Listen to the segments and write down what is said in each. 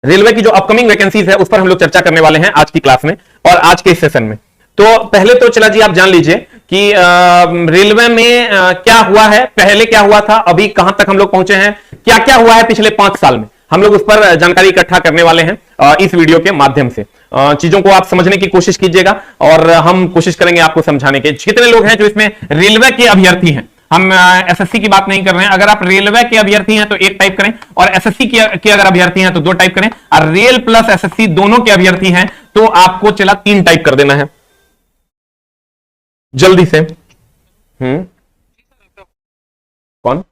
Railway की जो upcoming vacancies है उस पर हम लोग चर्चा करने वाले हैं आज की क्लास में और आज के इस सेशन में। तो पहले तो चला जी आप जान लीजिए कि रेलवे में क्या हुआ है, पहले क्या हुआ था, अभी कहां तक हम लोग पहुंचे हैं, क्या क्या हुआ है पिछले 5 साल में, हम लोग उस पर जानकारी इकट्ठा करने वाले हैं इस वीडियो के माध्यम से। चीजों को आप समझने की कोशिश कीजिएगा और हम कोशिश करेंगे आपको समझाने के। कितने लोग हैं जो इसमें रेलवे के अभ्यर्थी हैं, हम एसएससी की बात नहीं कर रहे हैं। अगर आप रेलवे के अभ्यर्थी हैं तो 1 टाइप करें और एसएससी के अगर अभ्यर्थी हैं तो 2 टाइप करें और रेल प्लस एसएससी दोनों के अभ्यर्थी हैं तो आपको चला 3 टाइप कर देना है जल्दी से। कौन?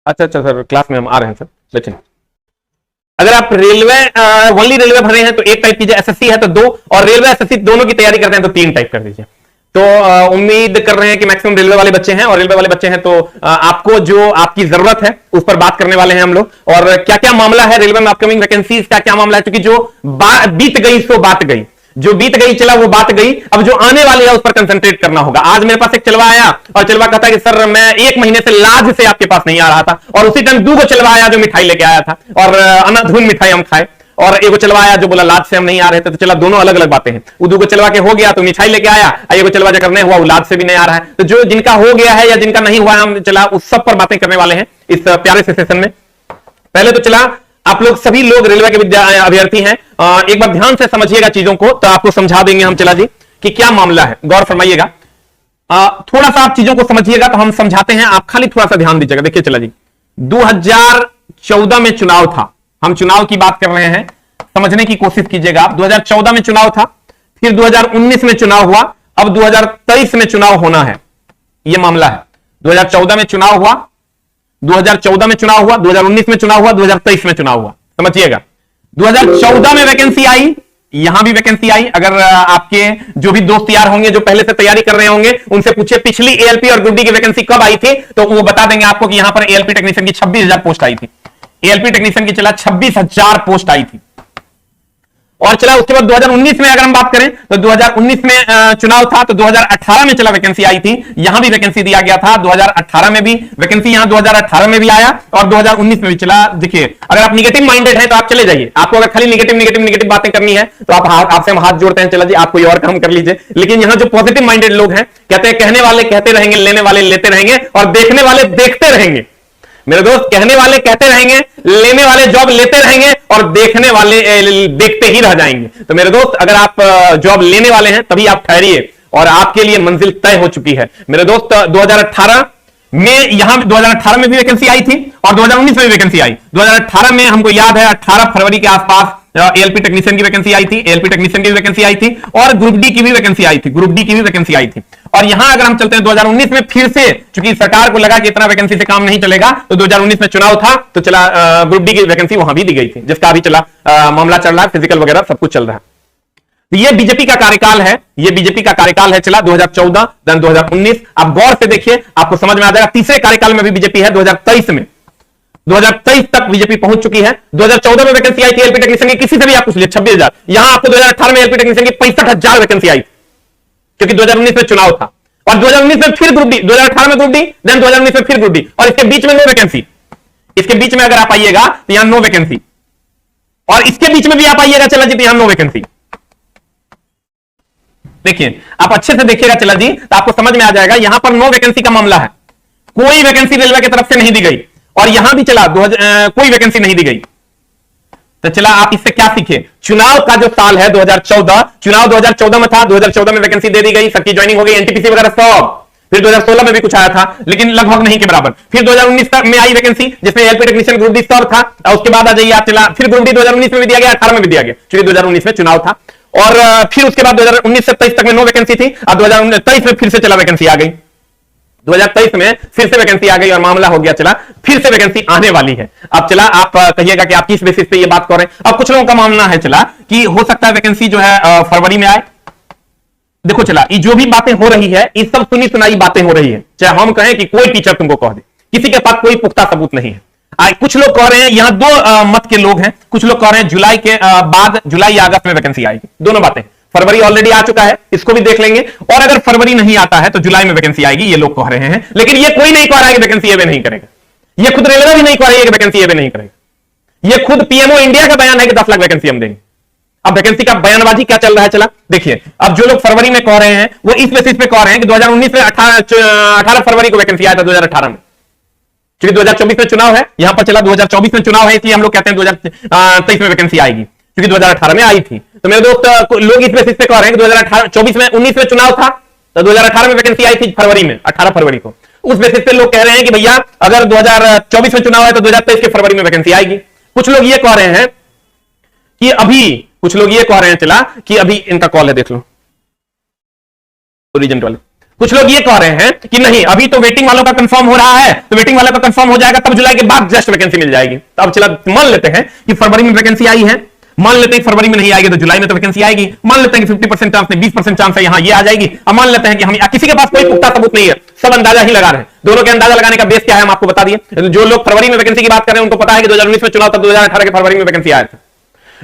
अच्छा सर, क्लास में हम आ रहे हैं सर, लेकिन अगर आप रेलवे ओनली रेलवे भर रहे हैं तो 1 टाइप कीजिए, एसएससी है तो 2 और रेलवे एसएससी दोनों की तैयारी करते हैं तो 3 टाइप कर दीजिए। तो उम्मीद कर रहे हैं कि मैक्सिमम रेलवे वाले बच्चे हैं और रेलवे वाले बच्चे हैं तो आपको जो आपकी जरूरत है उस पर बात करने वाले हैं हम लोग। और क्या क्या मामला है रेलवे में अपकमिंग वैकेंसीज का, क्या मामला है, क्योंकि जो बीत गई सो बात गई, जो बीत गई चला वो बात गई, अब जो आने वाले है उस पर कंसंट्रेट करना होगा। आज मेरे पास एक चलवा आया और चलवा कहता है कि सर मैं 1 महीने से लाज से आपके पास नहीं आ रहा था, और उसी टाइम 2 चलवा आया जो मिठाई लेके आया था और अनाधुन मिठाई हम खाए, और एगो चलवा आया जो बोला लाज से हम नहीं आ रहे थे। तो चला दोनों अलग अलग बातें हैं। वो 2 चलवा के हो गया तो मिठाई लेके आया, एगो चलवा जो करने हुआ वो लाज से भी नहीं आ रहा है। तो जो जिनका हो गया है या जिनका नहीं हुआ है हम चला उस सब पर बातें करने वाले हैं इस प्यारे से सेशन में। पहले तो चला आप लोग सभी लोग रेलवे के अभ्यर्थी हैं, एक बार ध्यान से समझिएगा चीजों को तो आपको समझा देंगे हम चला जी कि क्या मामला है, गौर फरमाइएगा। थोड़ा सा आप चीजों को समझिएगा तो हम समझाते हैं, आप खाली थोड़ा सा ध्यान दीजिएगा। देखिए चला जी, 2014 में चुनाव था, हम चुनाव की बात कर रहे हैं, समझने की कोशिश कीजिएगा आप। 2014 में चुनाव था, फिर 2019 में चुनाव हुआ, अब 2023 में चुनाव होना है, यह मामला है। 2014 में चुनाव हुआ, 2014 में चुनाव हुआ, 2019 में चुनाव हुआ, 2023 में चुनाव हुआ, समझिएगा। 2014 में वैकेंसी आई, यहां भी वैकेंसी आई। अगर आपके जो भी दोस्त यार होंगे जो पहले से तैयारी कर रहे होंगे उनसे पूछिए पिछली एएलपी और ग्रुप डी की वैकेंसी कब आई थी तो वो बता देंगे आपको कि यहां पर एएलपी टेक्नीशियन की 26,000 पोस्ट आई थी। एएलपी टेक्नीशियन की चला 26,000 पोस्ट आई थी। और चला उसके बाद 2019 में अगर हम बात करें तो 2019 में चुनाव था तो 2018 में चला वैकेंसी आई थी, यहां भी वैकेंसी दिया गया था। 2018 में भी वैकेंसी, यहां 2018 में भी आया और 2019 में भी चला। देखिए अगर आप निगेटिव माइंडेड हैं तो आप चले जाइए, आपको अगर खाली निगेटिव बातें करनी है तो आप आपसे हम हाथ जोड़ते हैं, चला जी आप कोई और काम कर लीजिए। लेकिन यहां जो पॉजिटिव माइंडेड लोग हैं, कहते हैं कहने वाले कहते रहेंगे, लेने वाले लेते रहेंगे और देखने वाले देखते रहेंगे। मेरे दोस्त, कहने वाले कहते रहेंगे, लेने वाले जॉब लेते रहेंगे और देखने वाले देखते ही रह जाएंगे। तो मेरे दोस्त अगर आप जॉब लेने वाले हैं तभी आप ठहरिए और आपके लिए मंजिल तय हो चुकी है। मेरे दोस्त 2018 में, यहां 2018 में भी वैकेंसी आई थी और 2019 में भी वैकेंसी आई। 2018 में हमको याद है 18 फरवरी के आसपास एएलपी टेक्नीशियन की वैकेंसी आई थी, एएलपी टेक्नीशियन की वैकेंसी आई थी और ग्रुप डी की भी वैकेंसी आई थी, ग्रुप डी की भी वैकेंसी आई थी। और यहां अगर हम चलते हैं 2019 में फिर से, चूंकि सरकार को लगा कि इतना वैकेंसी से काम नहीं चलेगा तो 2019 में चुनाव था तो चला ग्रुप डी की वैकेंसी वहां भी दी गई थी, जिसका अभी चला मामला चल रहा है, फिजिकल वगैरह सब कुछ चल रहा है। तो ये बीजेपी का कार्यकाल है, ये बीजेपी का कार्यकाल है चला 2014 देन 2019। आप गौर से देखिए आपको समझ में आ जाएगा। तीसरे कार्यकाल में भी बीजेपी है 2023 में, 2023 तक बीजेपी पहुंच चुकी है। 2014 में वैकेंसी आई थी एएलपी टेक्नीशियन की, किसी से भी आप पूछ लीजिए 26,000। यहां आपको 2018 में एएलपी टेक्नीशियन की 65,000 वैकेंसी आई, क्योंकि 2019 में चुनाव था और 2019 में फिर ग्रुप डी, 2018 में ग्रुप डी देन 2019 में फिर ग्रुप डी और इसके बीच में नो वैकेंसी। इसके बीच में अगर आप आइएगा तो यहां नो वैकेंसी और इसके बीच में भी आप आइएगा चला जी तो यहां नो वैकेंसी। देखिए आप अच्छे से देखिएगा चला जी तो आपको समझ में आ जाएगा, यहां पर नो वैकेंसी का मामला है, कोई वैकेंसी रेलवे की तरफ से नहीं दी गई और यहां भी चला कोई वैकेंसी नहीं दी गई। तो चला आप इससे क्या सीखे, चुनाव का जो साल है 2014, चुनाव 2014 में था, 2014 में वैकेंसी दे दी गई, सबकी ज्वाइनिंग हो गई, एनटीपीसी वगैरह सब। फिर 2016 में भी कुछ आया था लेकिन लगभग नहीं के बराबर। फिर 2019 में आई वैकेंसी जिसमें एएलपी टेक्नीशियन ग्रुप डी सब था और उसके बाद आ जाइए आप चला फिर ग्रुप डी 2019 में भी दिया गया, 18 में भी दिया गया, क्योंकि 2019 में चुनाव था। और फिर उसके बाद 2019 से 23 तक में नो वैकेंसी थी और 2023 में फिर से चला वैकेंसी आ गई, 2023 में फिर से वैकेंसी आ गई और मामला हो गया चला फिर से वैकेंसी आने वाली है। अब चला आप कहिएगा कि आप किस बेसिस पे ये बात कर रहे हैं। अब कुछ लोगों का मानना है चला कि हो सकता है वैकेंसी जो है फरवरी में आए। देखो चला ये जो भी बातें हो रही है ये सब सुनी सुनाई बातें हो रही है, चाहे हम कहें कि कोई टीचर तुमको कह दे, किसी के पास कोई पुख्ता सबूत नहीं है। कुछ लोग कह रहे हैं, यहां 2 मत के लोग हैं, कुछ लोग कह रहे हैं जुलाई के बाद, जुलाई या अगस्त में वैकेंसी आएगी। दोनों बातें, फरवरी ऑलरेडी आ चुका है, इसको भी देख लेंगे, और अगर फरवरी नहीं आता है तो जुलाई में वैकेंसी आएगी, ये लोग कह रहे हैं। लेकिन ये कोई नहीं कह रहा है कि वैकेंसी ये नहीं करेगा, ये खुद रेलवे भी नहीं कह रही है कि वैकेंसी ये नहीं करेगा। ये खुद पीएमओ इंडिया का बयान है कि 10 लाख वैकेंसी हम देंगे। अब वैकेंसी का बयानबाजी क्या चल रहा है, चला देखिए। अब जो लोग फरवरी में कह रहे हैं वो इस बेसिस पे कह रहे हैं कि 2019 में 18 फरवरी को वैकेंसी आया था 2018 में, क्योंकि 2024 में चुनाव है, यहां पर चला 2024 में चुनाव है, इसलिए हम लोग कहते हैं 2023 में वैकेंसी आएगी, क्योंकि 2018 में आई थी। तो मेरे दोस्त लोग इस बेसिस पे कह रहे हैं कि 2024 में 19 में चुनाव था तो 2018 में वैकेंसी आई थी फरवरी में, 18 फरवरी को। उस बेसिस पे लोग कह रहे हैं कि भैया अगर 2024 में चुनाव है तो 2023 के फरवरी में वैकेंसी आएगी। कुछ लोग ये कह रहे हैं कि अभी, कुछ लोग ये कह रहे हैं चला कि अभी इनका कॉल है, देख लो रीजन वाले। कुछ लोग ये कह रहे हैं कि नहीं अभी तो वेटिंग वालों का कंफर्म हो रहा है, तो वेटिंग वालों का कंफर्म हो जाएगा तब जुलाई के बाद जस्ट वैकेंसी मिल जाएगी। तो अब चला मान लेते हैं कि फरवरी में वैकेंसी आई है, मान लेते हैं फरवरी में नहीं आएगी तो जुलाई में तो वैकेंसी आएगी, मान लेते हैं कि 50% चांस नहीं 20% चांस है यहां ये आ जाएगी। अब मान लेते हैं कि हम किसी के पास कोई पुख्ता सबूत नहीं है, सब अंदाजा ही लगा रहे हैं। दोनों के अंदाजा लगाने का बेस क्या है हम आपको बता दिए। जो लोग फरवरी में वैकेंसी की बात कर रहे हैं उनको पता है कि 2019 में चुनाव था, 2018 के फरवरी में वैकेंसी आया था।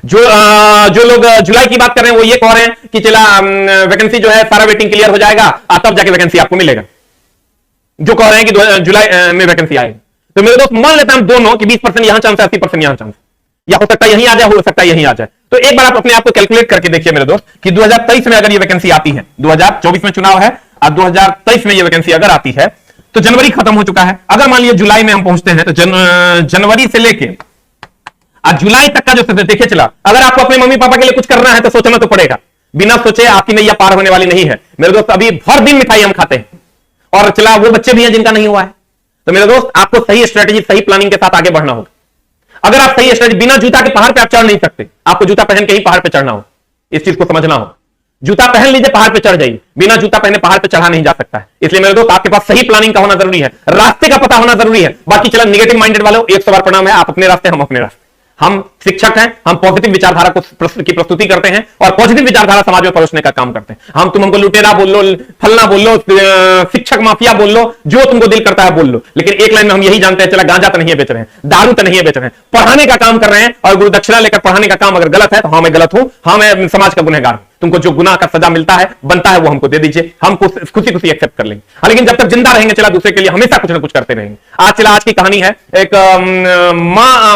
जो लोग जुलाई की बात कर रहे हैं वो ये कह रहे हैं कि चला वैकेंसी जो है सारा वेटिंग क्लियर हो जाएगा तब जाके वैकेंसी आपको मिलेगा, जो कह रहे हैं कि जुलाई में वैकेंसी आएगी। तो मेरे दोस्त मान लेते हैं हम दोनों कि 20% यहां चांस है, 80% यहां चांस, या हो सकता है यहीं आ जाए, हो सकता है यहीं आ जाए। तो एक बार आप अपने आप को कैलकुलेट करके देखिए मेरे दोस्त कि 2023 में अगर ये वैकेंसी आती है, 2024 में चुनाव है और 2023 में ये वैकेंसी अगर आती है तो जनवरी खत्म हो चुका है। अगर मान लीजिए जुलाई में हम पहुंचते हैं तो जनवरी से लेके आज जुलाई तक का जो देखिए चला, अगर आपको अपने मम्मी पापा के लिए कुछ करना है तो सोचना तो पड़ेगा, बिना सोचे आपकी नैया पार होने वाली नहीं है मेरे दोस्त। अभी हर दिन मिठाई हम खाते हैं और चला वो बच्चे भी हैं जिनका नहीं हुआ है। तो मेरे दोस्त आपको सही स्ट्रेटेजी सही प्लानिंग के साथ आगे बढ़ना होगा। अगर आप सही स्ट्रेटेजी, बिना जूता के पहाड़ पे आप चढ़ नहीं सकते, आपको जूता पहन के ही पहाड़ पे चढ़ना हो, इस चीज को समझना हो। जूता पहन लीजिए पहाड़ पे चढ़ जाइए, बिना जूता पहने पहाड़ पे चढ़ा नहीं जा सकता है। इसलिए मेरे दोस्त आपके पास सही प्लानिंग का होना जरूरी है, रास्ते का पता होना जरूरी है। बाकी चला निगेटिव माइंडेड वालों 100 बार प्रणाम है, आप अपने रास्ते हम अपने रास्ते। हम शिक्षक हैं, हम पॉजिटिव विचारधारा की प्रस्तुति करते हैं और पॉजिटिव विचारधारा समाज में परोसने का काम करते हैं। तुम हमको लुटेरा बोल लो, फलना बोल लो, शिक्षक माफिया बोल लो, जो तुमको दिल करता है बोल लो, लेकिन एक लाइन में हम यही जानते हैं चला गांजा तो नहीं बेच रहे हैं, दारू तो नहीं बेच रहे हैं, पढ़ाने का काम कर रहे हैं। और गुरु दक्षिणा लेकर पढ़ाने का काम अगर गलत है तो हाँ मैं गलत हूं, हाँ मैं समाज का गुनहगार हूं। तुमको जो गुनाह का सजा मिलता है बनता है वो हमको दे दीजिए, हम खुशी खुशी एक्सेप्ट कर लेंगे। लेकिन जब तक जिंदा रहेंगे चला दूसरे के लिए हमेशा कुछ ना कुछ करते रहेंगे। आज की कहानी है, एक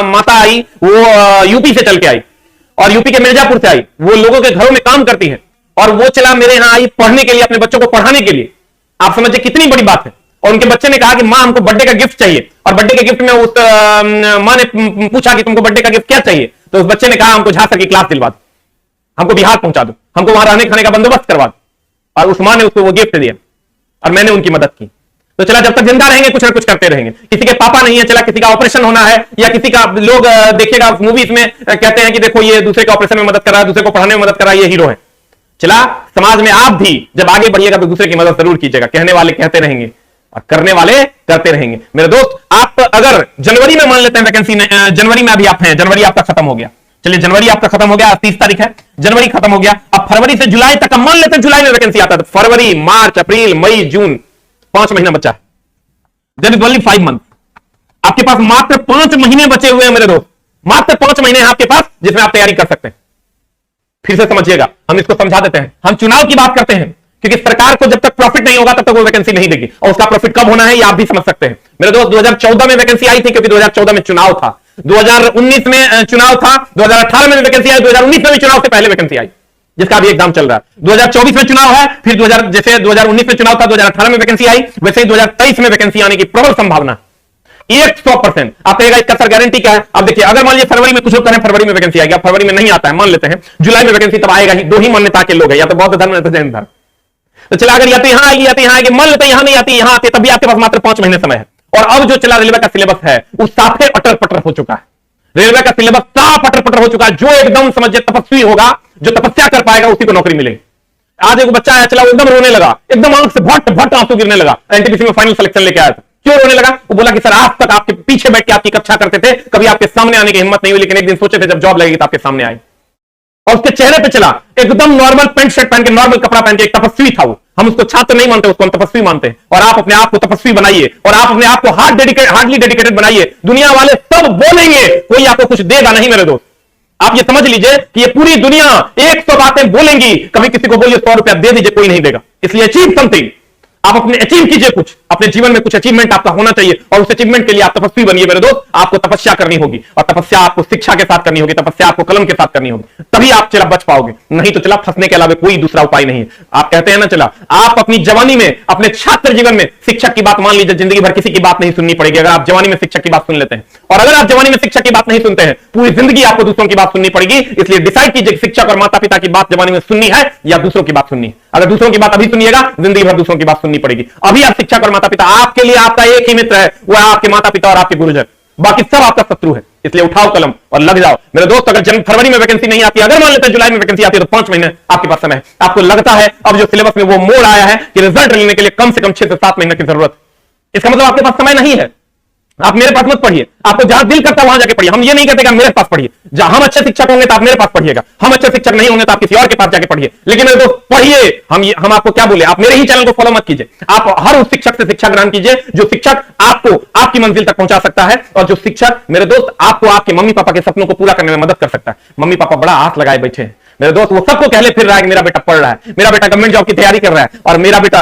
माता आई, वो यूपी से चल के आई और यूपी के मिर्जापुर से आई, वो लोगों के घरों में काम करती है और वो चला मेरे यहां आई पढ़ने के लिए, अपने बच्चों को पढ़ाने के लिए। आप समझिए कितनी बड़ी बात है। और उनके बच्चे ने कहा कि मां हमको बर्थडे का गिफ्ट चाहिए, और बर्थडे के गिफ्ट में उस मां ने पूछा कि तुमको बर्थडे का गिफ्ट क्या चाहिए, तो उस बच्चे ने कहा हमको झांसा की क्लास दिलवा दो, हमको बिहार पहुंचा दो, हमको वहां रहने खाने का बंदोबस्त करवा दो। और उस मां ने उसको वो गिफ्ट दिया और मैंने उनकी मदद की। तो चला जब तक जिंदा रहेंगे कुछ ना कुछ करते रहेंगे। किसी के पापा नहीं है, चला किसी का ऑपरेशन होना है, या किसी का लोग देखिएगा मूवीज में कहते हैं कि देखो ये दूसरे का ऑपरेशन में मदद कर रहा है, दूसरे को पढ़ाने में मदद कर रहा है, ये हीरो है। चला समाज में आप भी जब आगे बढ़िएगा तो दूसरे की मदद जरूर कीजिएगा। कहने वाले कहते रहेंगे और करने वाले करते रहेंगे। मेरे दोस्त आप अगर जनवरी में मान लेते हैं वैकेंसी, जनवरी में अभी आप हैं, जनवरी आपका खत्म हो गया, चलिए जनवरी आपका खत्म हो गया, 30 तारीख है, जनवरी खत्म हो गया। अब फरवरी से जुलाई तक मान लेते हैं जुलाई में वैकेंसी आता है, तो फरवरी, मार्च, अप्रैल, मई, जून, 5 महीना बचा है। There is only 5 month. आपके पास मात्र 5 महीने बचे हुए हैं मेरे दोस्त, मात्र 5 महीने हैं आपके पास जिसमें आप तैयारी कर सकते हैं। फिर से समझिएगा, हम इसको समझा देते हैं। हम चुनाव की बात करते हैं क्योंकि सरकार को जब तक प्रॉफिट नहीं होगा तब तक वो वैकेंसी नहीं देगी, और उसका प्रॉफिट कब होना है ये आप भी समझ सकते हैं। मेरे दोस्त 2014 में वैकेंसी आई थी क्योंकि 2014 में चुनाव था, 2019 में चुनाव था, 2018 में वैकेंसी आई, 2019 में भी चुनाव से पहले वैकेंसी आई जिसका अभी एग्जाम चल रहा है। 2024 में चुनाव है, फिर जैसे 2019 में चुनाव था, 2018 में वैकेंसी आई, वैसे ही 2023 में वैकेंसी आने की प्रबल संभावना 100%। आप कहेगा इसका सर गारंटी क्या है? अब देखिए अगर मान लीजिए फरवरी में कुछ लोग करें फरवरी में वैकेंसी आएगी, फरवरी में नहीं आता है, मान लेते हैं जुलाई में वैकेंसी तब आएगा ही। 2 ही मान्यता के लोग हैं, या तो बौद्ध धर्म या तो जैन धर्म। तो चला अगर या तो यहां आएगी या तो यहां आएगी, मान लेते हैं यहां नहीं आती, यहां आती, तभी आपके पास मात्र 5 महीने समय है। और अब जो चला रेलवे का सिलेबस है वो साफे अटर पटर हो चुका है। रेलवे का सिलेबस साफ अटर पटर हो चुका है। जो एकदम समझिए तपस्वी होगा, जो तपस्या कर पाएगा उसी को नौकरी मिलेगी। आज एक बच्चा आया, चला वो एकदम रोने लगा, एकदम आंख से भट भट आंसू गिरने लगा, एनटीपीसी में फाइनल सिलेक्शन लेके आया था। क्यों रोने लगा? वो बोला कि सर आज तक आपके पीछे बैठ के आपकी कक्षा करते थे, कभी आपके सामने आने की हिम्मत नहीं हुई, लेकिन एक दिन सोचे थे जब जॉब लगेगी तो आपके सामने आए। और उसके चेहरे पे चला एकदम नॉर्मल पैंट शर्ट पहन के, नॉर्मल कपड़ा पहन के, एक तपस्वी था वो। हम उसको छात्र नहीं मानते, उसको हम तपस्वी मानते हैं। और आप अपने आप को तपस्वी बनाइए और आप अपने आप को हार्डली डेडिकेटेड बनाइए। दुनिया वाले सब बोलेंगे, कोई आपको कुछ देगा नहीं मेरे दोस्त। आप ये समझ लीजिए कि ये पूरी दुनिया 100 बातें बोलेंगी, कभी किसी को बोलिए 100 रुपया दे दीजिए, कोई नहीं देगा। इसलिए अचीव समथिंग, आप अपने अचीव कीजिए, कुछ अपने जीवन में कुछ अचीवमेंट आपका होना चाहिए और उस अचीवमेंट के लिए आप तपस्वी बनिए मेरे दोस्त। आपको तपस्या करनी होगी और तपस्या आपको शिक्षा के साथ करनी होगी, तपस्या आपको कलम के साथ करनी होगी, तभी आप चला बच पाओगे, नहीं तो चला फंसने के अलावा कोई दूसरा उपाय नहीं है। आप कहते हैं ना चला, आप अपनी जवानी में अपने छात्र जीवन में शिक्षक की बात मान लीजिए, जिंदगी भर किसी की बात नहीं सुननी पड़ेगी अगर आप जवानी में शिक्षक की बात सुन लेते हैं। और अगर आप जवानी में शिक्षक की बात नहीं सुनते हैं, पूरी जिंदगी आपको दूसरों की बात सुननी पड़ेगी। इसलिए डिसाइड कीजिए शिक्षक और माता पिता की बात जवानी में सुननी है या दूसरों की बात सुननी है। अगर दूसरों की बात अभी सुनिएगा, जिंदगी भर दूसरों की बात सुननी पड़ेगी। अभी आप शिक्षक और माता पिता, आपके लिए आपका एक ही मित्र है, वो है आपके माता पिता और आपके गुरुजन, बाकी सब आपका शत्रु है। इसलिए उठाओ कलम और लग जाओ मेरे दोस्त। अगर जनवरी फरवरी में वैकेंसी नहीं आती, अगर मान लेते हैं जुलाई में वैकेंसी आती है, तो 5 महीने आपके पास समय है। आपको लगता है अब जो सिलेबस में वो मोड़ आया है कि रिजल्ट लेने के लिए कम से कम 6 से 7 महीने की जरूरत, इसका मतलब आपके पास समय नहीं है। आप मेरे पास मत पढ़िए, आपको जहां दिल करता है वहां जाके पढ़िए। हम ये नहीं कहते कि आप मेरे पास पढ़िए, जहां हम अच्छे शिक्षक होंगे तो आप मेरे पास पढ़िएगा, हम अच्छे शिक्षक नहीं होंगे तो आप किसी और के पास जाके पढ़िए। लेकिन मेरे दोस्त पढ़िए, हम आपको क्या बोले, आप मेरे ही चैनल को फॉलो मत कीजिए। आप हर उस शिक्षक से शिक्षा ग्रहण कीजिए जो शिक्षक आपको आपकी मंजिल तक पहुंचा सकता है, और जो शिक्षक मेरे दोस्त आपको आपके मम्मी पापा के सपनों को पूरा करने में मदद कर सकता है। मम्मी पापा बड़ा आस लगाए बैठे हैं मेरे दोस्त, वो सबको कहले फिर रहा है कि मेरा बेटा पढ़ रहा है, मेरा बेटा गवर्नमेंट जॉब की तैयारी कर रहा है, और मेरा बेटा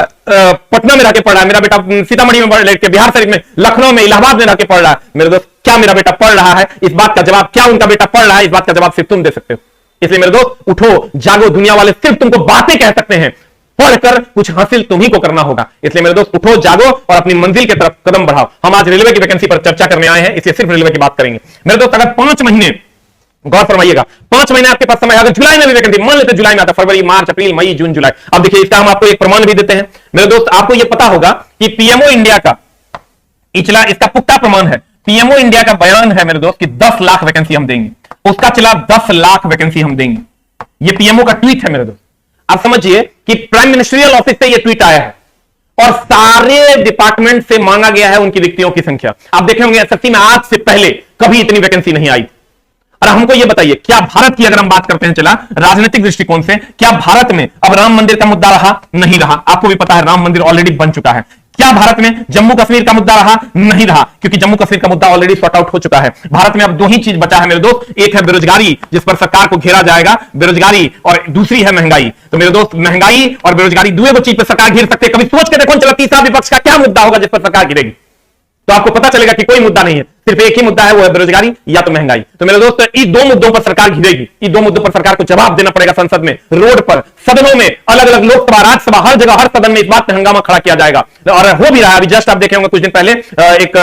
पटना में रह के पढ़ रहा है, मेरा बेटा सीतामढ़ी में पढ़ के, बिहार शरीफ में, लखनऊ में, इलाहाबाद में रह के पढ़ रहा है। मेरे दोस्त क्या मेरा बेटा पढ़ रहा है, इस बात का जवाब, क्या उनका बेटा पढ़ रहा है, इस बात का जवाब सिर्फ तुम दे सकते हो। इसलिए मेरे दोस्त उठो, जागो, दुनिया वाले सिर्फ तुमको बातें कह सकते हैं, पढ़कर कुछ हासिल तुम्ही को करना होगा। इसलिए मेरे दोस्त उठो, जागो और अपनी मंजिल की तरफ कदम बढ़ाओ। हम आज रेलवे की वैकेंसी पर चर्चा करने आए हैं, इसलिए सिर्फ रेलवे की बात करेंगे मेरे दोस्त। अगर 5 महीने, गौर फरमाइएगा, 5 महीने आपके पास समय, अगर जुलाई में भी वैकेंसी मान लेते, जुलाई में आता, फरवरी, मार्च, अप्रैल, मई, जून, जुलाई। अब देखिए इसका हम आपको एक प्रमाण भी देते हैं मेरे दोस्त। आपको यह पता होगा कि पीएमओ इंडिया का इचला, इसका पुख्ता प्रमाण है, पीएमओ इंडिया का बयान है मेरे दोस्त कि 10 लाख वैकेंसी हम देंगे, उसका चला 10 लाख वैकेंसी हम देंगे। यह पीएमओ का ट्वीट है मेरे दोस्त। आप समझिए कि प्राइम मिनिस्ट्रियल ऑफिस से यह ट्वीट आया है और सारे डिपार्टमेंट से मांगा गया है उनकी रिक्तियों की संख्या। आप देखे होंगे एसएससी में आज से पहले कभी इतनी वैकेंसी नहीं आई। और हमको यह बताइए, क्या भारत की अगर हम बात करते हैं चला राजनीतिक दृष्टिकोण से, क्या भारत में अब राम मंदिर का मुद्दा रहा? नहीं रहा। आपको भी पता है राम मंदिर ऑलरेडी बन चुका है। क्या भारत में जम्मू कश्मीर का मुद्दा रहा? नहीं रहा, क्योंकि जम्मू कश्मीर का मुद्दा ऑलरेडी सॉर्ट आउट हो चुका है। भारत में अब 2 ही चीज बचा है मेरे दोस्त, एक है बेरोजगारी जिस पर सरकार को घेरा जाएगा, बेरोजगारी, और दूसरी है महंगाई। तो मेरे दोस्त महंगाई और बेरोजगारी दुए चीज पर सरकार घेर सकते हैं। कभी सोच के देखो चला तीसरा विपक्ष का क्या मुद्दा होगा जिस पर सरकार घिरेगी, तो आपको पता चलेगा कि कोई मुद्दा नहीं है, सिर्फ एक ही मुद्दा है, वो है बेरोजगारी या तो महंगाई। तो मेरे दोस्त इस 2 मुद्दों पर सरकार घिरेगी, इस 2 मुद्दों पर सरकार को जवाब देना पड़ेगा। संसद में, रोड पर, सदनों में, अलग अलग लोकसभा, राज्यसभा, हर जगह, हर सदन में इस बात पर हंगामा खड़ा किया जाएगा और हो भी रहा है। अभी जस्ट आप देखे होंगे कुछ दिन पहले एक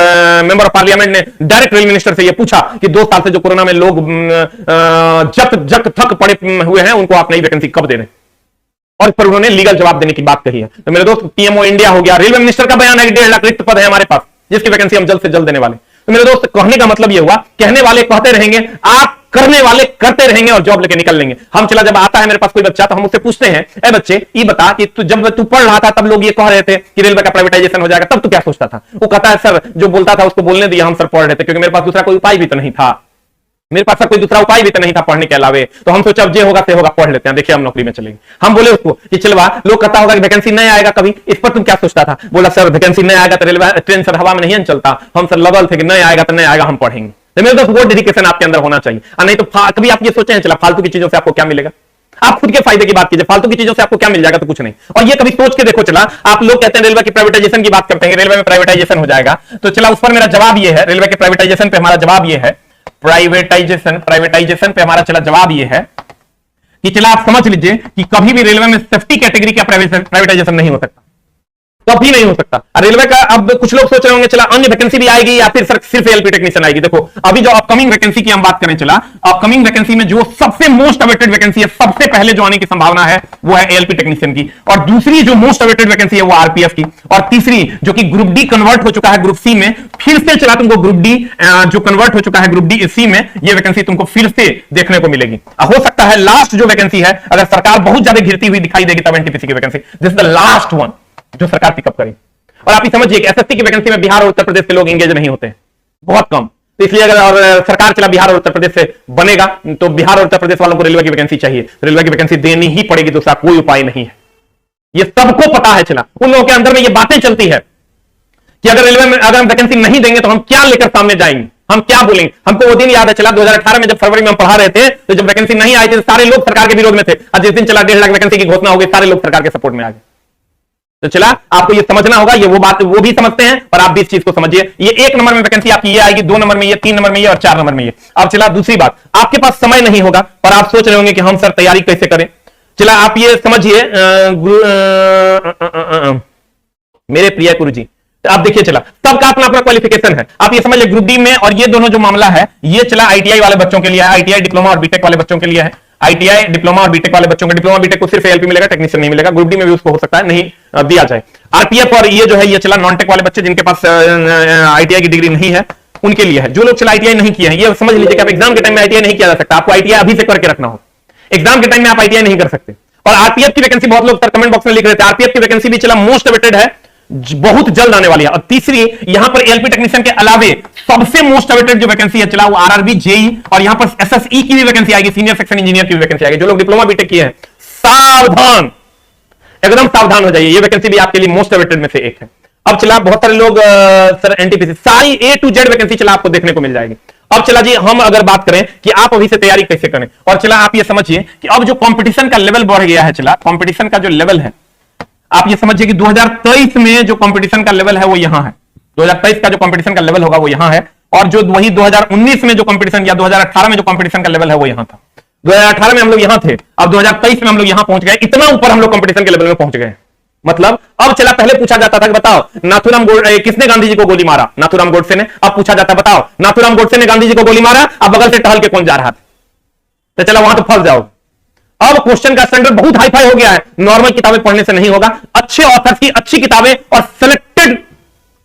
मेंबर ऑफ पार्लियामेंट ने डायरेक्ट रेल मिनिस्टर से यह पूछा कि 2 साल से जो कोरोना में लोग जक थक पड़े हुए हैं, उनको आप नई वैकेंसी कब दे रहे हैं, और इस पर उन्होंने लीगल जवाब देने की बात कही है। तो मेरे दोस्त पीएमओ इंडिया हो गया, रेलवे मिनिस्टर का बयान है कि 1.5 लाख रिक्त पद है हमारे पास, जिसकी वैकेंसी हम जल्द से जल्द देने वाले। तो मेरे दोस्त कहने का मतलब यह हुआ, कहने वाले कहते रहेंगे, आप करने वाले करते रहेंगे और जॉब लेके निकल लेंगे। हम चला जब आता है मेरे पास कोई बच्चा, तो हम उससे पूछते हैं, ए बच्चे ये बता कि जब तू पढ़ रहा था तब लोग ये कह रहे थे कि रेलवे का प्राइवेटाइजेशन हो जाएगा, तब तू क्या सोचता था? वो कहता है सर जो बोलता था उसको बोलने दिया, हम सर पढ़ रहे थे, क्योंकि मेरे पास दूसरा कोई उपाय भी तो नहीं था, मेरे पास कोई दूसरा उपाय भी तो नहीं था पढ़ने के अलावे। तो हम सोचा अब जे होगा से होगा, पढ़ लेते हैं, देखिए हम नौकरी में चलेंगे। हम बोले उसको कि चलवा, लोग कहता होगा कि वैकेंसी नहीं आएगा कभी, इस पर तुम क्या सोचता था? बोला सर वैकेंसी नहीं आएगा तो रेलवे ट्रेन सर हवा में नहीं चलता, हम सर लगल थे कि नहीं आएगा तो नहीं आएगा, हम पढ़ेंगे। तो मेरे दोस्त वो डेडिकेशन आपके अंदर होना चाहिए, और नहीं तो कभी आप ये सोचे हैं चला फालतू की चीजों से आपको क्या मिलेगा? आप खुद के फायदे की बात कीजिए, फालतू की चीजों से आपको क्या मिल जाएगा? तो कुछ नहीं। और ये कभी सोच के देखो चला, आप लोग कहते हैं रेलवे की प्राइवेटाइजेशन की बात करते हैं, रेलवे में प्राइवेटाइजेशन हो जाएगा, तो चला उस पर मेरा जवाब ये है, रेलवे के प्राइवेटाइजेशन पे हमारा जवाब ये है, प्राइवेटाइजेशन पे हमारा चला जवाब ये है कि चला आप समझ लीजिए कि कभी भी रेलवे में सेफ्टी कैटेगरी का प्राइवेटाइजेशन नहीं हो सकता, कभी नहीं हो सकता। रेलवे का अब कुछ लोग सोच रहे होंगे चला अन्य वैकेंसी भी आएगी या फिर सिर्फ एएलपी टेक्नीशियन आएगी। देखो अभी जो अपकमिंग वैकेंसी की हम बात करें चला, अपकमिंग वैकेंसी में जो सबसे मोस्ट अवेटेड वैकेंसी है, सबसे पहले जो आने की संभावना है वो है एएलपी टेक्नीशियन की, और दूसरी जो मोस्ट अवेटेड वैकेंसी है वो आरपीएफ की, और तीसरी जो कि ग्रुप डी कन्वर्ट हो चुका है ग्रुप सी में, फिर से चला तुमको ग्रुप डी जो कन्वर्ट हो चुका है ग्रुप डी सी में, ये वैकेंसी तुमको फिर से देखने को मिलेगी। हो सकता है लास्ट जो वैकेंसी है, अगर सरकार बहुत ज्यादा घिरती हुई दिखाई देगी तब एनटीपीसी की vacancy, this is the last one जो सरकार पिकअप करेगी। और आप ही समझिए कि एसएससी की वैकेंसी में बिहार और उत्तर प्रदेश के लोग एंगेज नहीं होते, बहुत कम। तो इसलिए अगर और सरकार चला बिहार और उत्तर प्रदेश से बनेगा, तो बिहार और उत्तर प्रदेश वालों को रेलवे की वैकेंसी चाहिए, रेलवे की वैकेंसी देनी ही पड़ेगी, दूसरा कोई उपाय नहीं है। ये सबको पता है चला, उन लोगों के अंदर में ये बातें चलती है कि अगर रेलवे में अगर हम वैकेंसी नहीं देंगे तो हम क्या लेकर सामने जाएंगे, हम क्या बोलेंगे। हमको वो दिन याद है चला 2018 में जब फरवरी में हम पढ़ा रहे थे, तो जब वैकेंसी नहीं आई थी तो सारे लोग सरकार के विरोध में थे, और जिस दिन चला 1.5 लाख वैकेंसी की घोषणा हो गई, सारे लोग सरकार के सपोर्ट में आ गए। तो चला आपको ये समझना होगा, ये वो बात वो भी समझते हैं और आप भी इस चीज को समझिए। ये 1 नंबर में वैकेंसी आपकी ये आएगी, 2 नंबर में ये, 3 नंबर में ये और 4 नंबर में ये। अब चला दूसरी बात, आपके पास समय नहीं होगा और आप सोच रहे होंगे कि हम सर तैयारी कैसे करें। चला आप ये समझिए मेरे प्रिय गुरु जी, तो आप देखिए चला सबका अपना अपना क्वालिफिकेशन है। आप ये समझ ले ग्रुप डी में, और ये दोनों जो मामला है ये चला आईटीआई वाले बच्चों के लिए है, आईटीआई डिप्लोमा और बीटेक वाले बच्चों के लिए है। आईटीआई डिप्लोमा और बीटेक वाले बच्चों को, डिप्लोमा बीटेक को सिर्फ एएलपी मिलेगा, टेक्नीशियन नहीं मिलेगा। ग्रुप डी में भी उसको हो सकता है नहीं दिया जाए। आरपीएफ और ये जो है ये चला नॉन टेक वाले बच्चे जिनके पास आईटीआई की डिग्री नहीं है उनके लिए है। जो लोग चला आईटीआई नहीं किए हैं ये समझ लीजिए कि आप एग्जाम के टाइम में आईटीआई नहीं किया जा सकता, आपको आईटीआई अभी से करके रखना हो। एग्जाम के टाइम में आप आईटीआई नहीं कर सकते। और आरपीएफ की वैकेंसी बहुत लोग कमेंट बॉक्स में लिख रहे थे, आरपीएफ की वैकेंसी भी चला मोस्ट अवेटेड है, बहुत जल्द आने वाली है। और तीसरी यहां पर एलपी टेक्नीशियन के अलावे सबसे मोस्ट अवेटेड जो वैकेंसी है चला वो आरआरबी जेई, और यहां पर एसएसई की भी वैकेंसी आएगी, सीनियर सेक्शन इंजीनियर की भी वैकेंसी आएगी। जो लोग डिप्लोमा बीटेक किए हैं सावधान, एकदम सावधान हो जाइए, ये वैकेंसी भी आपके लिए मोस्ट अवेटेड में से एक है। अब चला बहुत सारे लोग सर एनटीपीसी, सारी ए टू जेड वैकेंसी चला आपको देखने को मिल जाएगी। अब चला जी हम अगर बात करें कि आप अभी से तैयारी कैसे करें, और चला आप ये समझिए कि अब जो कंपटीशन का लेवल बढ़ गया है, चला कंपटीशन का जो लेवल है आप ये समझिए कि 2023 में जो कंपटीशन का लेवल है वो यहां है, 2023 का जो कंपटीशन का लेवल होगा वो यहां है, और जो वही 2019 में जो कंपटीशन या 2018 में जो कंपटीशन का लेवल है वो यहां था। 2018 में हम लोग यहां थे, अब 2023 में हम लोग यहां पहुंच गए, इतना ऊपर हम लोग कंपटीशन के लेवल में पहुंच गए। मतलब अब चला पहले पूछा जाता था कि बताओ नाथुराम किसने गांधी जी को गोली मारा, नाथुराम गोडसे ने। अब पूछा जाता बताओ नाथुराम गोडसे ने गांधी जी को गोली मारा, अब बगल से टहल के कौन जा रहा था, तो चला वहां तो फंस जाओ। अब क्वेश्चन का स्टैंडर्ड बहुत हाई फाई हो गया है, नॉर्मल किताबें पढ़ने से नहीं होगा, अच्छे ऑथर्स की अच्छी किताबें और सिलेक्टेड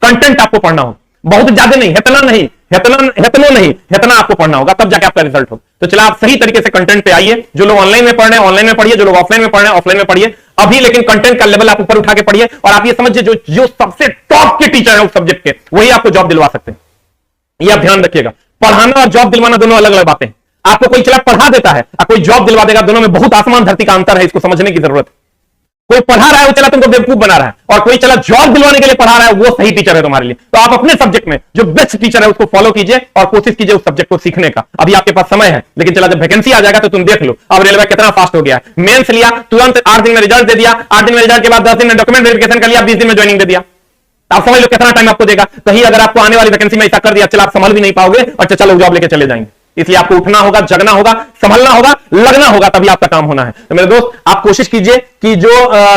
कंटेंट आपको पढ़ना हो, बहुत ज्यादा नहीं, हेतना आपको पढ़ना होगा, तब जाके आपका रिजल्ट हो। तो चला आप सही तरीके से कंटेंट पे आइए। जो लोग ऑनलाइन में पढ़ रहे हैं ऑनलाइन में पढ़िए, जो लोग ऑफलाइन में पढ़ रहे हैं ऑफलाइन में पढ़िए अभी, लेकिन कंटेंट का लेवल आप ऊपर उठा के पढ़िए। और आप ये समझिए जो सबसे टॉप के टीचर है उस सब्जेक्ट के, वही आपको जॉब दिलवा सकते हैं। ये आप ध्यान रखिएगा, पढ़ाना और जॉब दिलवाना दोनों अलग अलग बातें हैं। आपको कोई चला पढ़ा देता है और कोई जॉब दिलवा देगा, दोनों में बहुत आसमान धरती का अंतर है, इसको समझने की जरूरत है। कोई पढ़ा रहा है वो चला तुमको बेवकूफ बना रहा है, और कोई चला जॉब दिलवाने के लिए पढ़ा रहा है वो सही टीचर है तुम्हारे लिए। तो आप अपने सब्जेक्ट में जो बेस्ट टीचर है उसको फॉलो कीजिए और कोशिश कीजिए उस सब्जेक्ट को सीखने का। अभी आपके पास समय है, लेकिन चला जब वैकेंसी आ जाएगा तो तुम देख लो अब रेलवे कितना फास्ट हो गया है। मेंस लिया तुरंत 8 दिन में रिजल्ट दे दिया, 8 दिन में रिजल्ट के बाद 10 दिन में डॉक्यूमेंट वेरिफिकेशन कर लिया, 20 दिन में ज्वाइनिंग दे दिया। आप समझ लो कितना टाइम आपको देगा। कहीं अगर आपको आने वाली वैकेंसी में ऐसा कर दिया चला आप संभल भी नहीं पाओगे और चलो जॉब लेके चले जाएंगे। इसलिए आपको उठना होगा, जगना होगा, संभलना होगा, लगना होगा, तभी आपका काम होना है। तो मेरे दोस्त आप कोशिश कीजिए कि जो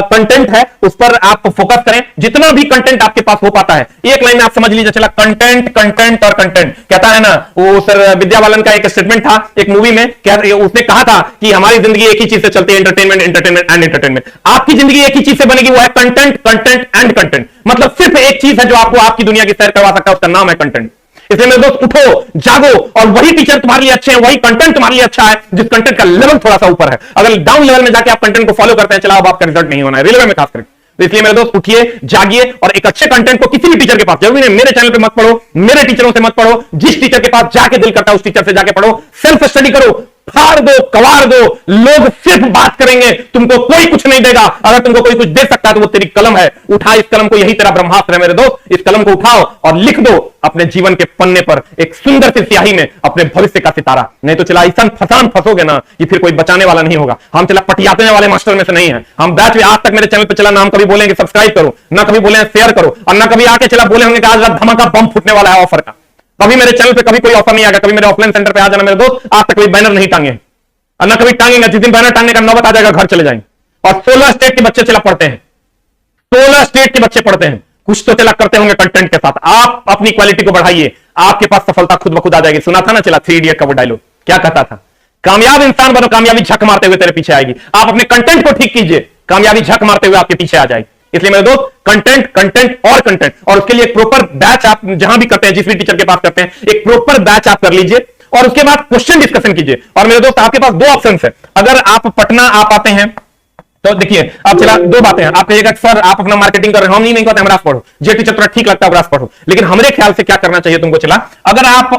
कंटेंट है उस पर आप फोकस करें, जितना भी कंटेंट आपके पास हो पाता है। एक लाइन में आप समझ लीजिए चला कंटेंट कंटेंट और कंटेंट। कहता है ना वो सर विद्या बालन का एक स्टेटमेंट था एक मूवी में, उसने कहा था कि हमारी जिंदगी एक ही चीज से चलती है, एंटरटेनमेंट एंटरटेनमेंट एंड एंटरटेनमेंट। आपकी जिंदगी एक ही चीज से बनेगी, वो है कंटेंट कंटेंट एंड कंटेंट। मतलब सिर्फ एक चीज है जो आपको आपकी दुनिया की सैर करवा सकता है, उसका नाम है कंटेंट। इसलिए मेरे दोस्त उठो जागो, और वही टीचर तुम्हारे लिए अच्छे हैं, वही कंटेंट तुम्हारे लिए अच्छा है जिस कंटेंट का लेवल थोड़ा सा ऊपर है। अगर डाउन लेवल में जाके आप कंटेंट को फॉलो करते हैं, चलाओ आपका रिजल्ट नहीं होना है, रेलवे में खास करके। तो इसलिए मेरे दोस्त उठिए जागिए और एक अच्छे कंटेंट को किसी भी टीचर के पास, जरूरी नहीं मेरे चैनल पे मत पढ़ो, मेरे टीचरों से मत पढ़ो, जिस टीचर के पास जाके दिल करता है उस टीचर से जाके पढ़ो, सेल्फ स्टडी करो, फाड़ दो कवाड़ दो। लोग सिर्फ बात करेंगे, तुमको कोई कुछ नहीं देगा। अगर तुमको कोई कुछ दे सकता है तो वो तेरी कलम है। उठा इस कलम को, यही तेरा ब्रह्मास्त्र है मेरे दोस्त। इस कलम को उठाओ और लिख दो अपने जीवन के पन्ने पर एक सुंदर सी स्याही में अपने भविष्य का सितारा। नहीं तो चला ऐसा फंसोगे ना कि फिर कोई बचाने वाला नहीं होगा। हम चला पटियाते वाले मास्टर में से नहीं है। हम बैच आज तक मेरे चैनल पर चला नाम कभी बोलेंगे सब्सक्राइब करो, ना कभी बोले शेयर करो, और ना कभी आके चला बोले होंगे कि आज रात धमाका बम फूटने वाला है ऑफर का। कभी मेरे चैनल पे कभी कोई ऑफर नहीं आएगा। कभी मेरे ऑफलाइन सेंटर पे आ जाना मेरे दोस्त, आज तक कोई बैनर नहीं टांगे और ना कभी टांगेगा। जिस दिन बैनर टांगने का नौबत आ जाएगा घर चले जाएंगे। और 16 स्टेट के बच्चे चला पढ़ते हैं, 16 स्टेट के बच्चे पढ़ते हैं। कुछ तो चला करते होंगे कंटेंट के साथ। आप अपनी क्वालिटी को बढ़ाइए, आपके पास सफलता खुद ब खुद आ जाएगी। सुना था ना चला 3 इडियट का वो डायलॉग, क्या कहता था? कामयाब इंसान बनो, कामयाबी झक मारते हुए तेरे पीछे आएगी। आप अपने कंटेंट को ठीक कीजिए, कामयाबी झक मारते हुए आपके पीछे आ जाएगी। इसलिए मेरे दोस्त कंटेंट कंटेंट और कंटेंट, और उसके लिए एक प्रॉपर बैच आप जहां भी करते हैं, जिस भी टीचर के पास करते हैं, एक प्रॉपर बैच आप कर लीजिए और उसके बाद क्वेश्चन डिस्कशन कीजिए। और मेरे दोस्त आपके पास 2 ऑप्शन है। अगर आप पटना आप आते हैं तो देखिए आप चला 2 बातें हैं। आप कहिएगा सर आप अपना मार्केटिंग कर रहे हो, हम नहीं कहते हमरा पढ़ो, जो टीचर थोड़ा ठीक लगता है हमरा पढ़ो। लेकिन हमारे ख्याल से क्या करना चाहिए तुमको, चला अगर आप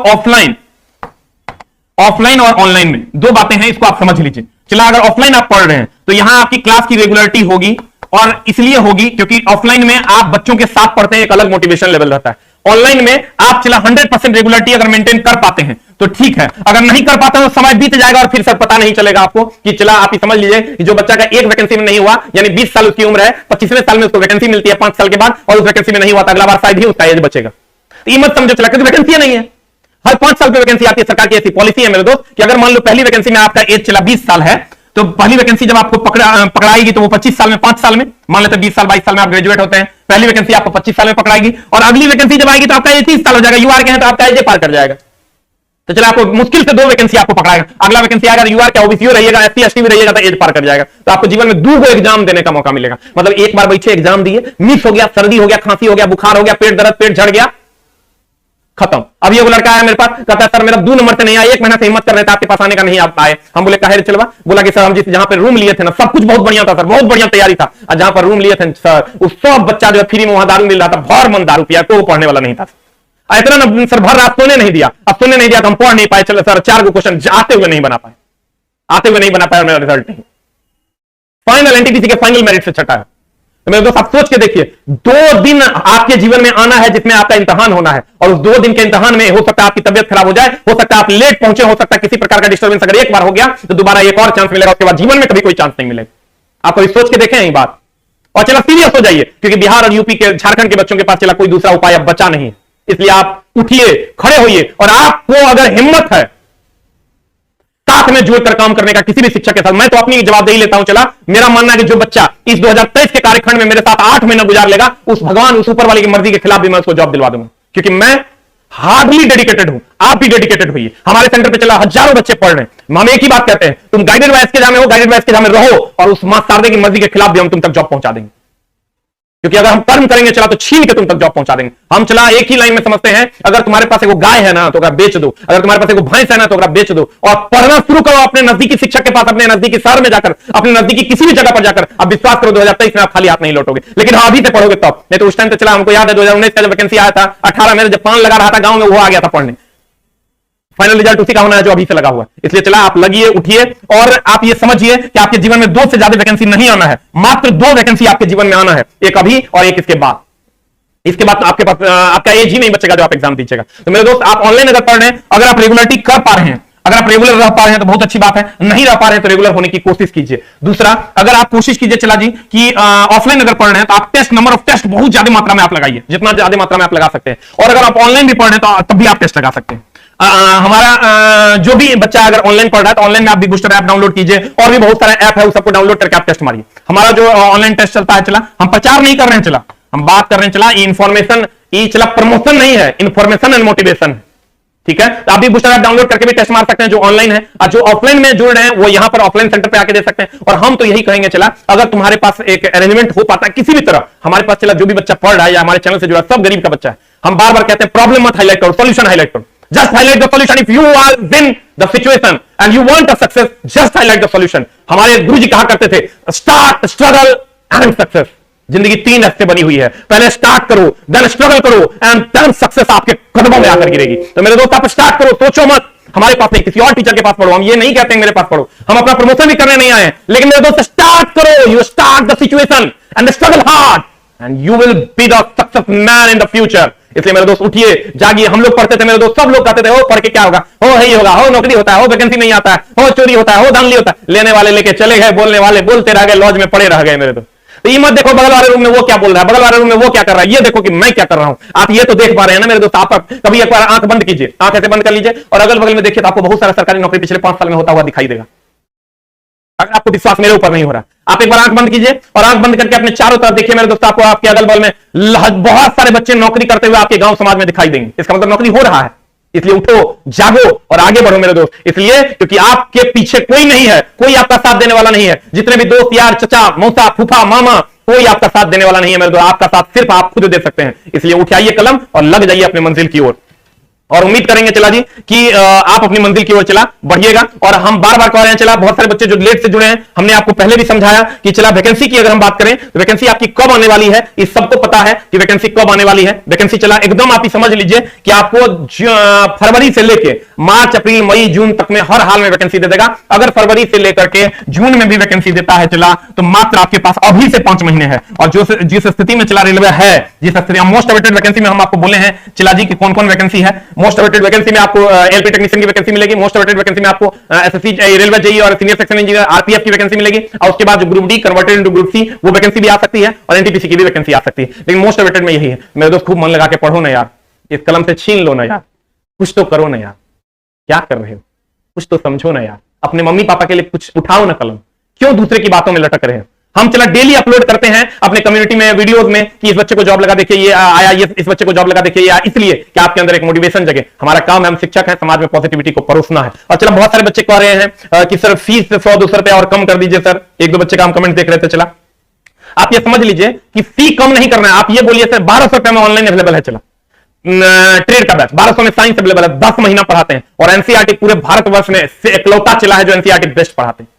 ऑफलाइन और ऑनलाइन में 2 बातें हैं, इसको आप समझ लीजिए। चला अगर ऑफलाइन आप पढ़ रहे हैं तो यहां आपकी क्लास की रेगुलरिटी होगी, और इसलिए होगी क्योंकि ऑफलाइन में आप बच्चों के साथ पढ़ते हैं, एक अलग मोटिवेशन लेवल रहता है। ऑनलाइन में आप चला 100% रेगुलरिटी अगर मेंटेन कर पाते हैं तो ठीक है, अगर नहीं कर पाते तो समय बीत जाएगा और फिर सर पता नहीं चलेगा आपको कि चला आप ही समझ लीजिए कि जो बच्चा का एक वैकेंसी में नहीं हुआ, यानी 20 साल उसकी उम्र है, 25वें साल में उसको वैकेंसी मिलती है 5 साल के बाद, और उस वैकेंसी में नहीं हुआ तो अगला बार शायद ही उसका एज बचेगा। तो ये मत समझो चला क्योंकि वैकेंसी नहीं है, हर 5 साल पे वैकेंसी आती है। सरकार की ऐसी पॉलिसी है मेरे दोस्त कि अगर मान लो पहली वैकेंसी में आपका एज चला 20 साल है, तो पहली वैकेंसी जब आपको पकड़ाएगी तो वो 25 साल में, 5 साल में, मान लेते 20 साल 22 साल में आप ग्रेजुएट होते हैं, पहली वैकेंसी आपको 25 साल में पकड़ाएगी, और अगली वैकेंसी जब आएगी तो आपका एज 30 साल हो जाएगा। यूआर के हैं तो आपका एज पार कर जाएगा। तो चलो आपको मुश्किल से 2 वैकेंसी आपको पकड़ाएगा, अगला वैकेंसी आएगा तो यूआर क्या ओबीसी रहिएगा, एससी एसटी भी रहिएगा तो एज पार कर जाएगा। तो आपको जीवन में 2 एग्जाम देने का मौका मिलेगा। मतलब एक बार बैठे एग्जाम दिए, मिस हो गया, सर्दी हो गया, खांसी हो गया, बुखार हो गया, पेट दर्द, पेट झड़ गया, खत्म। अब ये वो लड़का आया मेरे पास, कहता है सर मेरा 2 नंबर से नहीं आया, 1 महीना से हिम्मत कर रहे थे आपके पास आने का, नहीं आप आए। हम बोले काहे चलवा? बोला कि सर हम जहां पे रूम लिए थे ना, सब कुछ बहुत बढ़िया था सर, बहुत बढ़िया तैयारी था, और जहां पर रूम लिए थे सर उस सब बच्चा जो है फ्री में वहां दारू मिल रहा था, भर मन दारू पिया, तो पढ़ने वाला नहीं था। इतना ना सर भर रात सोने नहीं दिया, अब सोने नहीं दिया तो हम पढ़ नहीं पाए। चलो सर 4 क्वेश्चन आते हुए नहीं बना पाए, आते हुए नहीं बना पाया, मेरा रिजल्ट नहीं। फाइनल एनटीपीसी के फाइनल मेरिट से छटा है। तो मेरे दोस्त आप सोच के देखिए, 2 दिन आपके जीवन में आना है जिसमें आपका इम्तिहान होना है, और उस 2 दिन के इम्तिहान में हो सकता है आपकी तबियत खराब हो जाए, हो सकता है आप लेट पहुंचे, हो सकता है किसी प्रकार का डिस्टर्बेंस अगर एक बार हो गया तो दोबारा एक और चांस मिलेगा, उसके बाद जीवन में कभी कोई चांस नहीं मिलेगा। आप कभी सोच के देखें यही बात, और चला सीरियस हो जाइए, क्योंकि बिहार और यूपी के, झारखंड के बच्चों के पास चला कोई दूसरा उपाय अब बचा नहीं है। इसलिए आप उठिए, खड़े होइए, और आपको अगर हिम्मत है साथ में जुड़कर काम करने का किसी भी शिक्षक के साथ, मैं तो अपनी जवाबदेही लेता हूं। चला मेरा मानना है कि जो बच्चा इस 2023 के कार्यखंड में मेरे साथ 8 महीना गुजार लेगा, उस भगवान, उस ऊपर वाले की मर्जी के खिलाफ भी मैं उसको जॉब दिलवा दूंगा, क्योंकि मैं हार्डली डेडिकेटेड हूं। आप भी डेडिकेटेड होइए। हमारे सेंटर पे चला हजारों बच्चे पढ़ रहे हैं, हम एक ही बात कहते हैं, तुम गाइडेड बाय एसके जामे हो, गाइडेड बाय एसके जामे रहो, और उस मां शारदे की मर्जी के खिलाफ भी हम तुम तक जॉब पहुंचा देंगे। क्योंकि अगर हम कर्म करेंगे चला तो छीन के तुम तक जॉब पहुंचा देंगे। हम चला एक ही लाइन में समझते हैं, अगर तुम्हारे पास एक गाय है ना तो अगर बेच दो, अगर तुम्हारे पास एक भैंस है ना तो अगर बेच दो, और पढ़ना शुरू करो अपने नजदीकी शिक्षक के पास, अपने नजदीकी शहर में जाकर, अपने नजदीकी किसी भी जगह पर जाकर। अब विश्वास करो 2023 में आप खाली हाथ नहीं लौटोगे, लेकिन हाँ अभी से पढ़ोगे तब। नहीं तो उस टाइम तो चला हमको याद है 2019 का जब वैकेंसी आया था, 18 में जब पान लगा रहा था गांव में, वो आ गया था पढ़ने। फाइनल रिजल्ट उसी का होना है जो अभी से लगा हुआ है। इसलिए चला आप लगिए, उठिए, और आप ये समझिए कि आपके जीवन में 2 से ज्यादा वैकेंसी नहीं आना है, मात्र 2 वैकेंसी आपके जीवन में आना है, एक अभी और एक इसके बाद। इसके बाद तो आपके पास आपका एज ही नहीं बचेगा जो आप एग्जाम दीजिएगा। तो मेरे दोस्त आप ऑनलाइन अगर पढ़ रहे हैं, अगर आप रेगुलरिटी कर पा रहे हैं, अगर आप रेगुलर रह पा रहे हैं तो बहुत अच्छी बात है, नहीं रह पा रहे हैं तो रेगुलर होने की कोशिश कीजिए। दूसरा, अगर आप कोशिश कीजिए चला जी कि ऑफलाइन अगर पढ़ रहे हैं तो आप टेस्ट, नंबर ऑफ टेस्ट बहुत ज्यादा मात्रा में आप लगाइए, जितना ज्यादा मात्रा में आप लगा सकते हैं। और अगर आप ऑनलाइन भी पढ़ रहे हैं तो तब भी आप टेस्ट लगा सकते हैं। हमारा जो भी बच्चा अगर ऑनलाइन पढ़ रहा है तो ऑनलाइन में आप भी बूस्टर ऐप डाउनलोड कीजिए, और भी बहुत सारा ऐप है, उस सबको डाउनलोड करके आप टेस्ट मारिए। हमारा जो ऑनलाइन टेस्ट चलता है, चला हम प्रचार नहीं कर रहे हैं, चला हम बात कर रहे हैं, चला इंफॉर्मेशन, ये चला प्रमोशन नहीं है, इंफॉर्मेशन एंड मोटिवेशन है। ठीक है, तो आप भी बूस्टर ऐप डाउनलोड करके भी टेस्ट मार सकते हैं जो ऑनलाइन है, और जो ऑफलाइन में जुड़ रहे हैं वो यहां पर ऑफलाइन सेंटर पे आके दे सकते हैं। और हम तो यही कहेंगे चला, अगर तुम्हारे पास एक अरेंजमेंट हो पाता है किसी भी तरह, हमारे पास चला जो भी बच्चा पढ़ रहा है या हमारे चैनल से जुड़ा सब गरीब का बच्चा है, हम बार बार कहते हैं प्रॉब्लम मत हाईलाइट करो, सॉल्यूशन हाईलाइट करो। Just highlight the solution. If you are in the situation and you want a success, just highlight the solution. हमारे गुरुजी कहा करते थे, start, struggle and success. जिंदगी 3 S से बनी हुई है, पहले स्टार्ट करो, देन स्ट्रगल करो, एंड देन सक्सेस आपके कदमों में आकर गिरेगी। तो मेरे दोस्त आप स्टार्ट करो, सोचो मत हमारे पास नहीं, किसी और टीचर के पास पढ़ो। हम ये नहीं कहते हैं मेरे पास पढ़ो, हम अपना प्रमोशन भी करने नहीं आए, लेकिन मेरे दोस्त स्टार्ट करो, you start the situation and struggle hard and you will be the success man in the future. इसलिए मेरे दोस्त उठिए, जागिए। हम लोग पढ़ते थे मेरे दोस्त, सब लोग कहते थे, हो पढ़ के क्या होगा, हो यही होगा, हो नौकरी होता है, हो वैकेंसी नहीं आता है, हो चोरी होता है, हो धांधली होता है। लेने वाले लेके चले गए, बोलने वाले बोलते रह गए, लॉज में पड़े रह गए मेरे दोस्त। तो ये मत देखो बगल वाले रूम में वो क्या बोल रहा है, बगल वाले रूम में वो क्या कर रहा है, ये देखो कि मैं क्या कर रहा हूं। आप ये तो देख पा रहे हैं ना मेरे दोस्त। आप कभी एक बार आंख बंद कीजिए, आंख ऐसे बंद कर लीजिए और अगल बगल में देखिए तो आपको बहुत सारा सरकारी नौकरी पिछले 5 साल में होता हुआ दिखाई देगा। अगर आपको विश्वास मेरे ऊपर नहीं हो रहा, आप एक बार आंख बंद कीजिए और आंख बंद करके अपने चारों तरफ देखिए मेरे दोस्त, आपको आपके अगल बगल में बहुत सारे बच्चे नौकरी करते हुए आपके गांव समाज में दिखाई देंगे। इसका मतलब नौकरी हो रहा है। इसलिए उठो, जागो और आगे बढ़ो मेरे दोस्त। इसलिए क्योंकि आपके पीछे कोई नहीं है, कोई आपका साथ देने वाला नहीं है। जितने भी दोस्त यार, चचा, मौसा, फूफा, मामा, कोई आपका साथ देने वाला नहीं है मेरे दोस्त। आपका साथ सिर्फ आप खुद दे सकते हैं। इसलिए उठाइए कलम और लग जाइए अपने मंजिल की ओर। और उम्मीद करेंगे चला जी कि आप अपनी मंजिल की ओर चला बढ़िएगा। और हम बार बार कह रहे हैं चला, बहुत सारे बच्चे जो लेट से जुड़े हैं, हमने आपको पहले भी समझाया कि चला वैकेंसी की अगर हम बात करें तो वैकेंसी आपकी कब आने वाली है, इस सबको पता है कि वैकेंसी कब आने वाली है। वैकेंसी चला एकदम आप ही समझ लीजिए कि आपको फरवरी से लेके मार्च, अप्रैल, मई, जून तक में हर हाल में वैकेंसी दे देगा। अगर फरवरी से लेकर के जून में भी वैकेंसी देता है चला, तो मात्र आपके पास अभी से 5 महीने है। और जो जिस स्थिति में चला रेलवे है, जिस स्थिति मोस्ट अवेटेड वैकेंसी में हम आपको बोले हैं चला जी कि कौन कौन वैकेंसी है। मोस्ट अवेटेड वैकेंसी में आपको एलपी टेक्नीशियन की वैकेंसी मिलेगी। मोस्ट अवेटेड वैकेंसी में आपको एसएससी, रेलवे जेईई और सीनियर सेक्शन इंजीनियर आरपीएफ की वैकेंसी मिलेगी। और उसके बाद जो group D converted into group C वो वैकेंसी भी आ सकती है, और एनटीपीसी की भी वैकेंसी आ सकती है। लेकिन मोस्ट अवेटेड में यही है। मेरे दोस्त खूब मन लगा के पढ़ो ना यार, इस कलम से छीन लो ना यार, कुछ तो करो ना यार, क्या कर रहे हो, कुछ तो समझो ना यार। अपने मम्मी पापा के लिए कुछ उठाओ ना कलम, क्यों दूसरे की बातों में लटक रहे हैं। हम चला डेली अपलोड करते हैं अपने कम्युनिटी में वीडियोस में कि इस बच्चे को जॉब लगा देखिए ये आया, ये इस बच्चे को जॉब लगा देखिए ये, इसलिए कि आपके अंदर एक मोटिवेशन जगे। हमारा काम है, हम शिक्षक हैं, समाज में पॉजिटिविटी को परोसना है। और चला बहुत सारे बच्चे कह रहे हैं कि सर फीस 100-200 रुपए और कम कर दीजिए सर। एक दो बच्चे का हम कमेंट देख रहे थे। चला आप ये समझ लीजिए कि फी कम नहीं करना है। आप ये बोलिए सर 1200 रुपए में ऑनलाइन अवेलेबल है। चला ट्रेड का बैच 1200 में साइंस अवेलेबल है, 10 महीना पढ़ाते हैं। और एनसीईआरटी पूरे भारतवर्ष में से इकलौता चला है जो एनसीईआरटी बेस्ट पढ़ाते हैं।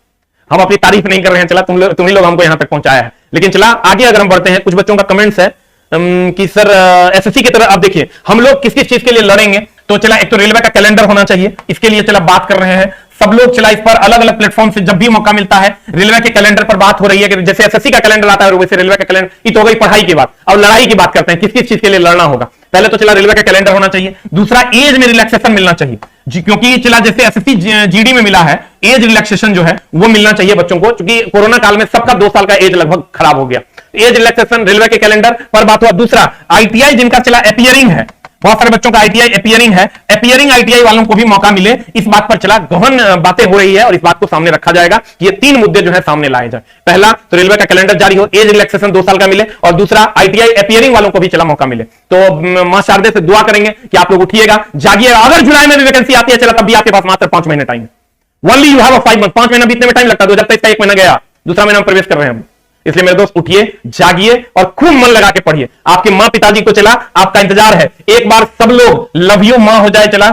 हम अपनी तारीफ नहीं कर रहे हैं, चला तुम ही लोग हमको यहां तक पहुंचाया है। लेकिन चला आगे अगर हम बढ़ते हैं, कुछ बच्चों का कमेंट्स है कि सर एसएससी की तरह आप देखिए हम लोग किस किस चीज के लिए लड़ेंगे। तो चला एक तो रेलवे का कैलेंडर होना चाहिए, इसके लिए चला बात कर रहे हैं सब लोग। चला इस पर अलग अलग प्लेटफॉर्म से जब भी मौका मिलता है रेलवे के कैलेंडर पर बात हो रही है कि जैसे एसएससी का कैलेंडर आता है वैसे रेलवे का कैलेंडर। ये तो हो गई पढ़ाई की बात। अब लड़ाई की बात करते हैं, किस किस चीज के लिए लड़ना होगा। पहले तो चला रेलवे का कैलेंडर होना चाहिए। दूसरा एज में रिलैक्सेशन मिलना चाहिए क्योंकि चला जैसे एसएससी जीडी में मिला है एज रिलैक्सेशन जो है वो मिलना चाहिए बच्चों को, क्योंकि कोरोना काल में सबका 2 साल का एज लगभग खराब हो गया। एज रिलैक्सेशन रेलवे के कैलेंडर पर बात हुआ। दूसरा आईटीआई जिनका चला अपीयरिंग है, बहुत सारे बच्चों का आईटीआई अपीयरिंग है, अपीयरिंग आईटीआई वालों को भी मौका मिले, इस बात पर चला गहन बातें हो रही है। और इस बात को सामने रखा जाएगा कि ये 3 मुद्दे जो है सामने लाए जाए। पहला तो रेलवे का कैलेंडर जारी हो, एज रिलैक्सेशन 2 साल का मिले, और दूसरा आईटीआई अपीयरिंग वालों को भी चला मौका मिले। तो मां शारदे से दुआ करेंगे कि आप लोग उठिएगा, जागिएगा। अगर जुलाई में भी वैकेंसी आती है चला तब भी आपके पास मात्र 5 महीने टाइम है। Only you have a 5 month. 5 महीना बीतने में टाइम लगता है, 2023 का 1 महीना गया, दूसरा महीना प्रवेश कर रहे हैं हम। इसलिए मेरे दोस्त उठिए, जागिए और खूब मन लगा के पढ़िए। आपके मां पिताजी को चला आपका इंतजार है। एक बार सब लोग लव यू मां हो जाए। चला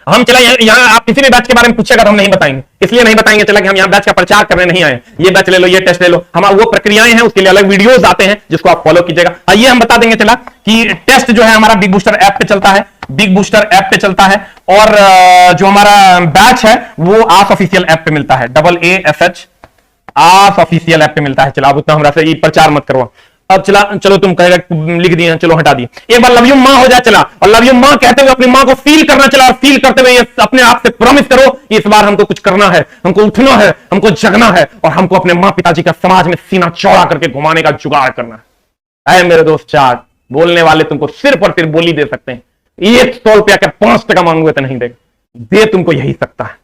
हम चला यहां आप किसी भी बैच के बारे में पूछेगा तो हम नहीं बताएंगे, इसलिए नहीं बताएंगे चला कि हम यहां बैच का प्रचार करने नहीं आए। ये बैच ले लो, ये टेस्ट ले लो, हम वो प्रक्रियाएं हैं, उसके लिए अलग वीडियोस आते हैं जिसको आप फॉलो कीजिएगा। आइए हम बता देंगे चला कि टेस्ट जो है हमारा बिग बूस्टर ऐप पे चलता है, बिग बूस्टर ऐप पे चलता है। और जो हमारा बैच है वो आस ऑफिशियल ऐप पे मिलता है, AASH आस ऑफिशियल ऐप पे मिलता है। चला अब उतना हमरा से ये प्रचार मत करो। अब चला चलो तुम कहेगा लिख दिए, चलो हटा दिए। एक बार लव यू मां हो जाए चला, और लव यू मां कहते हुए अपनी मां को फील करना चला, और फील करते हुए अपने आप से प्रॉमिस करो कि इस बार हमको कुछ करना है, हमको उठना है, हमको जगना है, और हमको अपने मां पिताजी का समाज में सीना चौड़ा करके घुमाने का जुगाड़ करना है। ऐ मेरे दोस्त चार्ट बोलने वाले तुमको सिर्फ और सिर्फ बोली दे सकते हैं। 100 रुपया का 5 टका मांगोगे तो नहीं देगा, दे तुमको यही सकता है।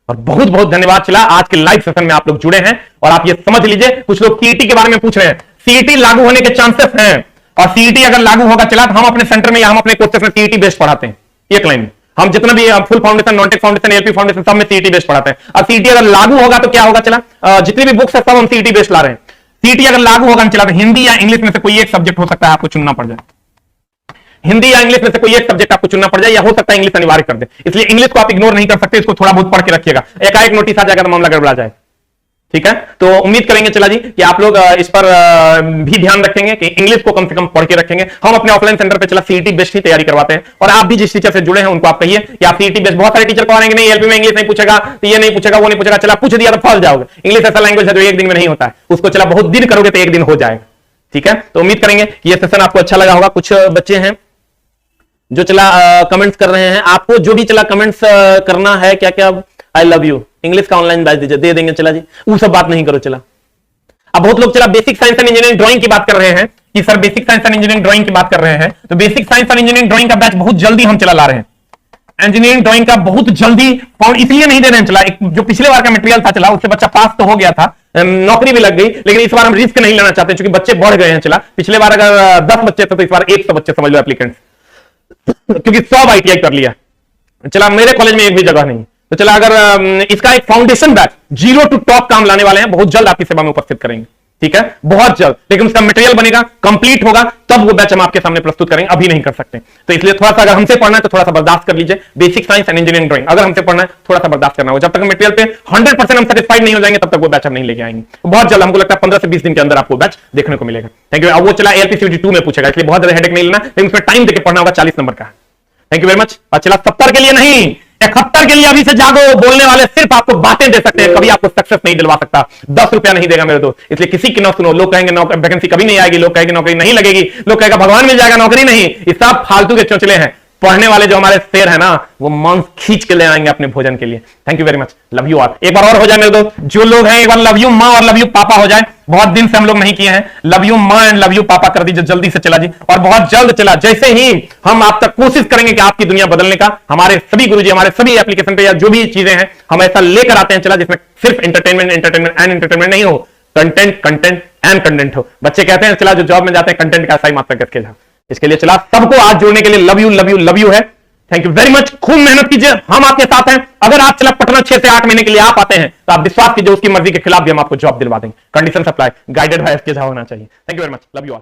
और बहुत बहुत धन्यवाद चला आज के लाइव सेशन में आप लोग जुड़े हैं। और आप ये समझ लीजिए, कुछ लोग सीईटी के बारे में पूछ रहे हैं, सीईटी लागू होने के चांसेस हैं। और सीईटी अगर लागू होगा चला तो हम अपने सेंटर में या हम अपने कोर्सेस में सीईटी बेस्ड पढ़ाते हैं। एक लाइन में हम जितना भी full foundation, non-tech foundation, LP foundation सब में सीईटी बेस्ड पढ़ाते हैं। अब सीईटी अगर लागू होगा तो क्या होगा चला, जितनी भी बुक्स है सब हम सीईटी बेस्ड ला रहे हैं। सीईटी अगर लागू होगा चला तो हिंदी या इंग्लिश में से कोई एक सब्जेक्ट हो सकता है आपको चुनना पड़ जाए। हिंदी या इंग्लिश में से कोई एक सब्जेक्ट आपको चुनना पड़ जाए, या हो सकता है इंग्लिश अनिवार्य कर दे। इसलिए इंग्लिश को आप इग्नोर नहीं कर सकते, इसको थोड़ा बहुत पढ़ के रखिएगा। एकाएक नोटिस आ जाएगा तो मामला गड़बड़ा जाए। ठीक है, तो उम्मीद करेंगे चला जी कि आप लोग इस पर भी ध्यान रखेंगे कि इंग्लिश को कम से कम पढ़ के रखेंगे। हम अपने ऑफलाइन सेंटर पे चला सीईटी बेस्ड ही तैयारी करवाते हैं। और आप भी जिस टीचर से जुड़े हैं उनको आप कहिए कि आप सीईटी बेस्ड, बहुत सारे टीचर कह रहे हैं नहीं एलपी में इंग्लिश नहीं पूछेगा, तो ये नहीं पूछेगा, वो नहीं पूछेगा। चला पूछ दिया तो फंस जाओगे। इंग्लिश ऐसा लैंग्वेज है जो एक दिन में नहीं होता है, उसको चला बहुत दिन करोगे तो एक दिन हो जाएगा। ठीक है, तो उम्मीद करेंगे कि यह सेशन आपको अच्छा लगा होगा। कुछ बच्चे हैं जो चला कमेंट्स कर रहे हैं, आपको जो भी चला कमेंट्स करना है, क्या क्या आई लव यू इंग्लिश का ऑनलाइन बैच दीजिए, दे देंगे चला जी, वो सब बात नहीं करो। चला अब बहुत लोग चला basic science and engineering drawing की बात कर रहे हैं कि sir basic science and engineering drawing की बात कर रहे हैं, तो basic science and engineering drawing का बैच बहुत जल्दी हम चला ला रहे हैं। इंजीनियरिंग ड्राइंग का बहुत जल्दी इसलिए नहीं दे रहे हैं चला, जो पिछले बार का मटेरियल था चला उससे बच्चा पास तो हो गया था, नौकरी भी लग गई, लेकिन इस बार हम रिस्क नहीं लेना चाहते क्योंकि बच्चे बढ़ गए हैं। चला पिछले बार अगर 10 बच्चे थे तो इस बार 100 बच्चे समझ लो एप्लीकेंट्स, क्योंकि सब आईटीआई कर लिया। चला मेरे कॉलेज में एक भी जगह नहीं, तो चला अगर इसका एक फाउंडेशन बैच 0 to टॉप काम लाने वाले हैं, बहुत जल्द आपकी सेवा में उपस्थित करेंगे। ठीक है, बहुत जल्द, लेकिन उसका मटेरियल बनेगा, कंप्लीट होगा, तब वो बैच हम आपके सामने प्रस्तुत करेंगे, अभी नहीं कर सकते। तो इसलिए थोड़ा सा अगर हमसे पढ़ना है तो थोड़ा सा बर्दाश्त कर लीजिए। Basic science and engineering drawing अगर हमसे पढ़ना है थोड़ा सा बर्दाश्त करना होगा। जब तक मटेरियल पे 100% हम सेटिस्फाइड नहीं हो जाएंगे तब तक वो बैच हम नहीं लेके आएंगे। बहुत जल्द, हमको लगता है 15 से 20 दिन के अंदर आपको बैच देखने को मिलेगा। Thank you. अब वो चला ALPCVT 2 में पूछेगा, इसलिए बहुत ज्यादा हेडेक नहीं लेना, लेकिन उसमें टाइम देकर पढ़ना होगा, 40 नंबर का। Thank you very much. और चला 70 के लिए नहीं, 71 के लिए अभी से जागो। बोलने वाले सिर्फ आपको बातें दे सकते हैं, कभी आपको सक्सेस नहीं दिलवा सकता। 10 रुपया नहीं देगा मेरे दोस्त, इसलिए किसी की ना सुनो। लोग कहेंगे वैकेंसी कभी नहीं आएगी, लोग कहेंगे नौकरी नहीं लगेगी, लोग कहेगा भगवान मिल जाएगा, नौकरी नहीं। ये सब फालतू के चौचले हैं। पढ़ने वाले जो हमारे शेर है ना, वो मांस खींच के ले आएंगे अपने भोजन के लिए। Thank you very much, love you all. एक बार और हो जाए मेरे दोस्त, जो लोग हैं एक बार लव यू माँ और लव यू पापा हो जाए। बहुत दिन से हम लोग नहीं किए हैं, लव यू माँ एंड लव यू पापा कर दीजिए जल्दी से। चला जी, और बहुत जल्द चला, जैसे ही हम आप तक कोशिश करेंगे कि आपकी दुनिया बदलने का, हमारे सभी गुरुजी हमारे सभी एप्लीकेशन पे या जो भी चीजें हैं हम ऐसा लेकर आते हैं चला, जिसमें सिर्फ एंटरटेनमेंट एंड एंटरटेनमेंट नहीं हो, कंटेंट एंड कंटेंट हो। बच्चे कहते हैं चला जो जॉब में जाते हैं कंटेंट का ऐसा ही मात्रा करके जाओ। इसके लिए चला सबको आज जोड़ने के लिए love you love you love you है। Thank you very much. खूब मेहनत कीजिए, हम आपके साथ हैं। अगर आप चला पटना 6 से 8 महीने के लिए आप आते हैं तो आप विश्वास कीजिए उसकी मर्जी के खिलाफ भी हम आपको जॉब दिलवा देंगे। Condition supply guided by SK Jha होना चाहिए। Thank you very much, love you all.